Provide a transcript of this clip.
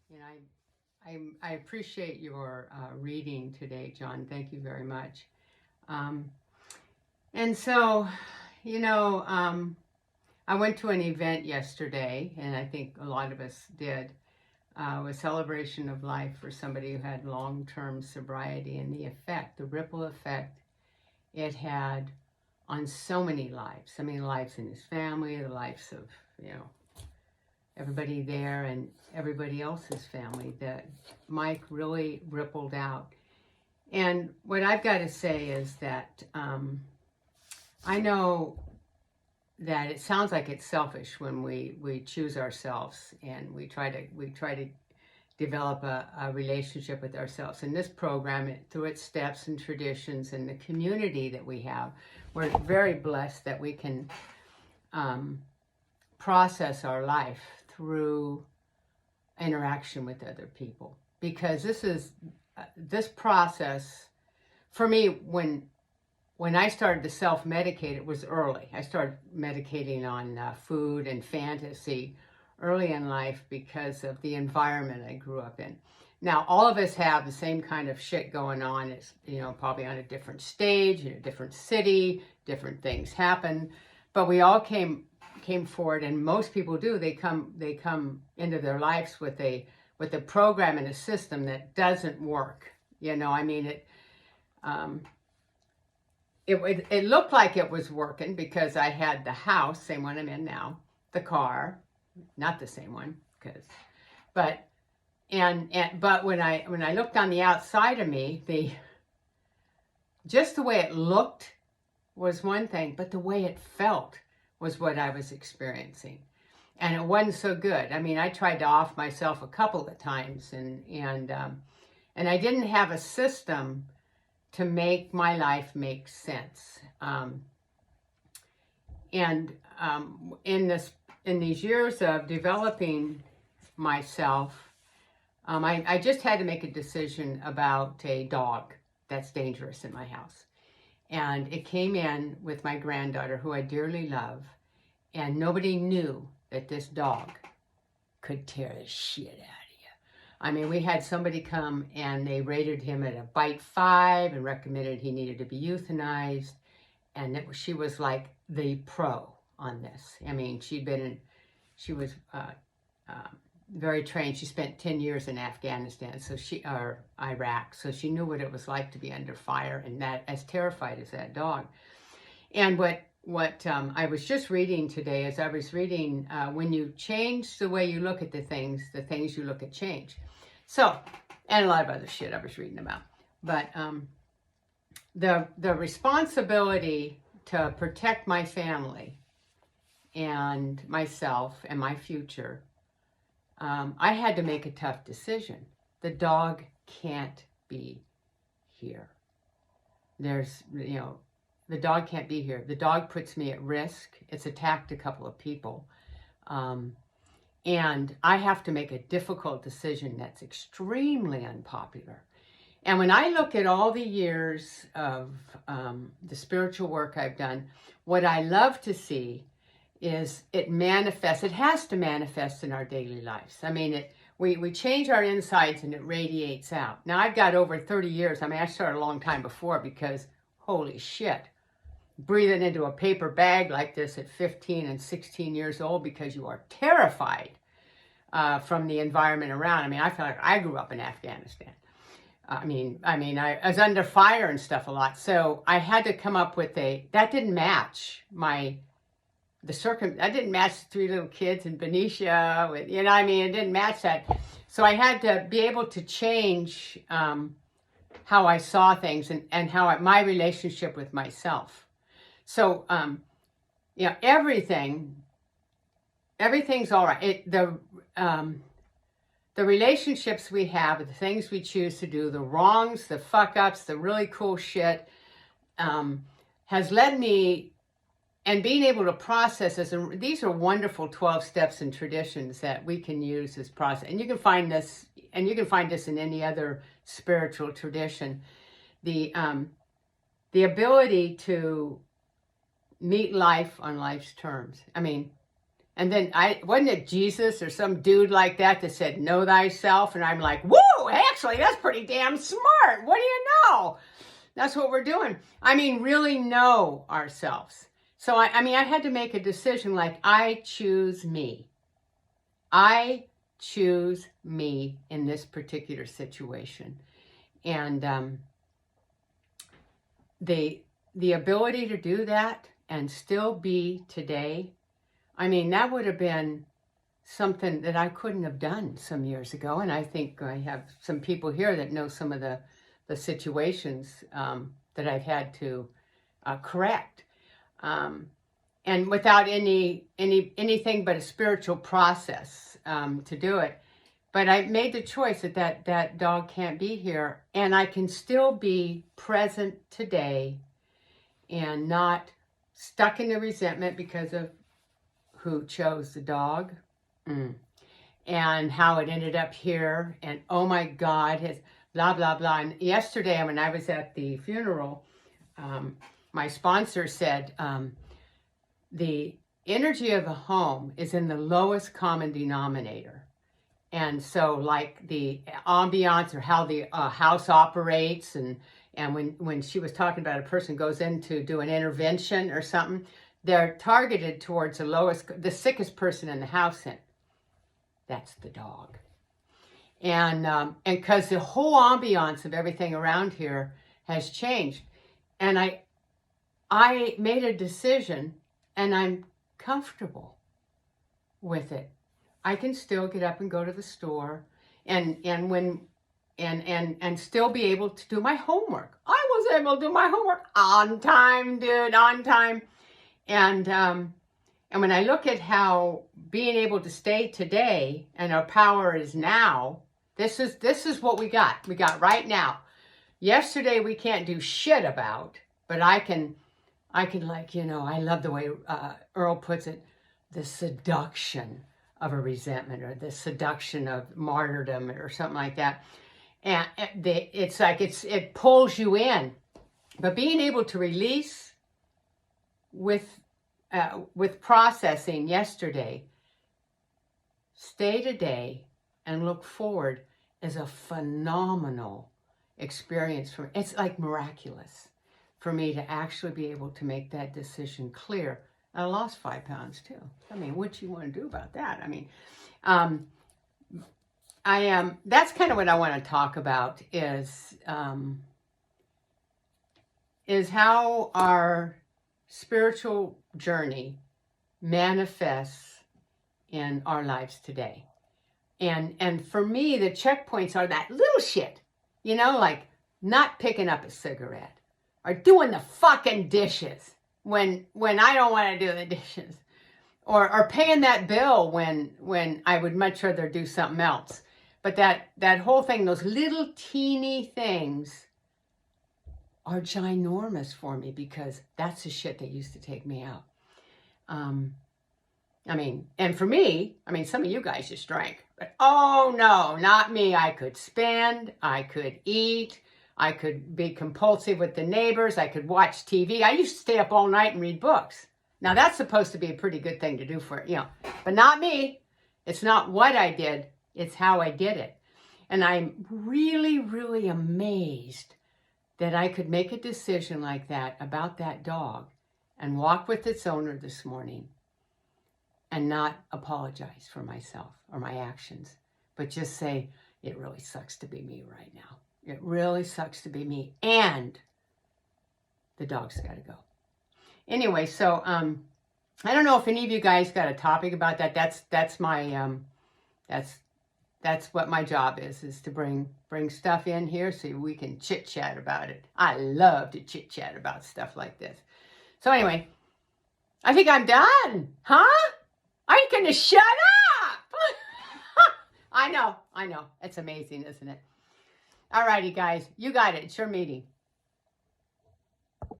you know, I appreciate your reading today, John. Thank you very much. Um, and so, you know, I went to an event yesterday, and I think a lot of us did, a celebration of life for somebody who had long-term sobriety, and the ripple effect it had on so many lives. I mean, lives in his family, the lives of, you know, everybody there and everybody else's family, that Mike really rippled out. And what I've got to say is that I know that it sounds like it's selfish when we choose ourselves and we try to develop a relationship with ourselves. In this program, through its steps and traditions and the community that we have, we're very blessed that we can process our life through interaction with other people. Because this process, for me, when I started to self-medicate, it was early. I started medicating on food and fantasy early in life because of the environment I grew up in. Now, all of us have the same kind of shit going on. It's, you know, probably on a different stage, in a different city, different things happen. But we all came forward, and most people do. They come into their lives with a program and a system that doesn't work. You know, I mean, it looked like it was working because I had the house, same one I'm in now, the car, not the same one, but when I looked on the outside of me, just the way it looked was one thing, but the way it felt was what I was experiencing. And it wasn't so good. I mean, I tried to off myself a couple of times, and I didn't have a system to make my life make sense. In these years of developing myself, I just had to make a decision about a dog that's dangerous in my house. And it came in with my granddaughter, who I dearly love, and nobody knew that this dog could tear the shit out of you. I mean, we had somebody come and they rated him at a bite 5 and recommended he needed to be euthanized. And she was like the pro on this. I mean, she was very trained. She spent 10 years in Afghanistan, or Iraq, so she knew what it was like to be under fire, and that as terrified as that dog. And what I was just reading today, as I was reading, when you change the way you look at the things you look at change. So, and a lot of other shit I was reading about. But the responsibility to protect my family and myself and my future, I had to make a tough decision. The dog can't be here. The dog can't be here. The dog puts me at risk. It's attacked a couple of people. And I have to make a difficult decision that's extremely unpopular. And when I look at all the years of the spiritual work I've done, what I love to see is it manifests. It has to manifest in our daily lives. I mean, we change our insides and it radiates out. Now, I've got over 30 years. I mean, I started a long time before, because holy shit, breathing into a paper bag like this at 15 and 16 years old because you are terrified from the environment around. I mean, I feel like I grew up in Afghanistan. I mean, I was under fire and stuff a lot. So I had to come up with that didn't match I didn't match 3 little kids in Benicia with, you know, I mean, it didn't match that. So I had to be able to change how I saw things and my relationship with myself. So, you know, everything's all right. The relationships we have, the things we choose to do, the wrongs, the fuck ups, the really cool shit, has led me, and being able to process this. And these are wonderful 12 steps and traditions that we can use as process. And you can find this in any other spiritual tradition. The ability to meet life on life's terms. I mean, And then wasn't it Jesus or some dude like that said, know thyself? And I'm like, whoa, actually, that's pretty damn smart. What do you know? That's what we're doing. I mean, really know ourselves. So, I had to make a decision like, I choose me. I choose me in this particular situation. And the ability to do that and still be today, that would have been something that I couldn't have done some years ago. And I think I have some people here that know some of the situations that I've had to correct. And without anything but a spiritual process to do it. But I made the choice that dog can't be here. And I can still be present today and not stuck in the resentment because of who chose the dog and how it ended up here. And oh my God, his blah, blah, blah. And yesterday when I was at the funeral, my sponsor said, the energy of a home is in the lowest common denominator. And so like the ambiance or how the house operates, and when she was talking about a person goes in to do an intervention or something, they're targeted towards the sickest person in the house. And that's the dog. And because the whole ambiance of everything around here has changed. And I made a decision, and I'm comfortable with it. I can still get up and go to the store and still be able to do my homework. I was able to do my homework on time, dude, on time. And when I look at how being able to stay today and our power is now, this is what we got. We got right now. Yesterday we can't do shit about, but I can like, I love the way Earl puts it, the seduction of a resentment or the seduction of martyrdom or something like that. And it's like it pulls you in. But being able to release with processing yesterday, stay today and look forward is a phenomenal experience for me. It's like miraculous for me to actually be able to make that decision clear. I lost 5 pounds too. What you want to do about that? That's kind of what I want to talk about is how our spiritual journey manifests in our lives today. And for me, the checkpoints are that little shit, like not picking up a cigarette or doing the fucking dishes when I don't want to do the dishes, or paying that bill when I would much rather do something else. But that whole thing, those little teeny things are ginormous for me because that's the shit that used to take me out. And for me, some of you guys just drank, but oh no, not me. I could spend, I could eat, I could be compulsive with the neighbors, I could watch TV. I used to stay up all night and read books. Now that's supposed to be a pretty good thing to do but not me. It's not what I did, it's how I did it. And I'm really, really amazed that I could make a decision like that about that dog and walk with its owner this morning and not apologize for myself or my actions, but just say, it really sucks to be me right now. It really sucks to be me. And the dog's got to go. Anyway, so I don't know if any of you guys got a topic about that. That's my that's what my job is to bring stuff in here so we can chit chat about it. I love to chit chat about stuff like this. So anyway, I think I'm done. Huh? Are you gonna shut up? I know. It's amazing, isn't it? Alrighty, guys, you got it. It's your meeting.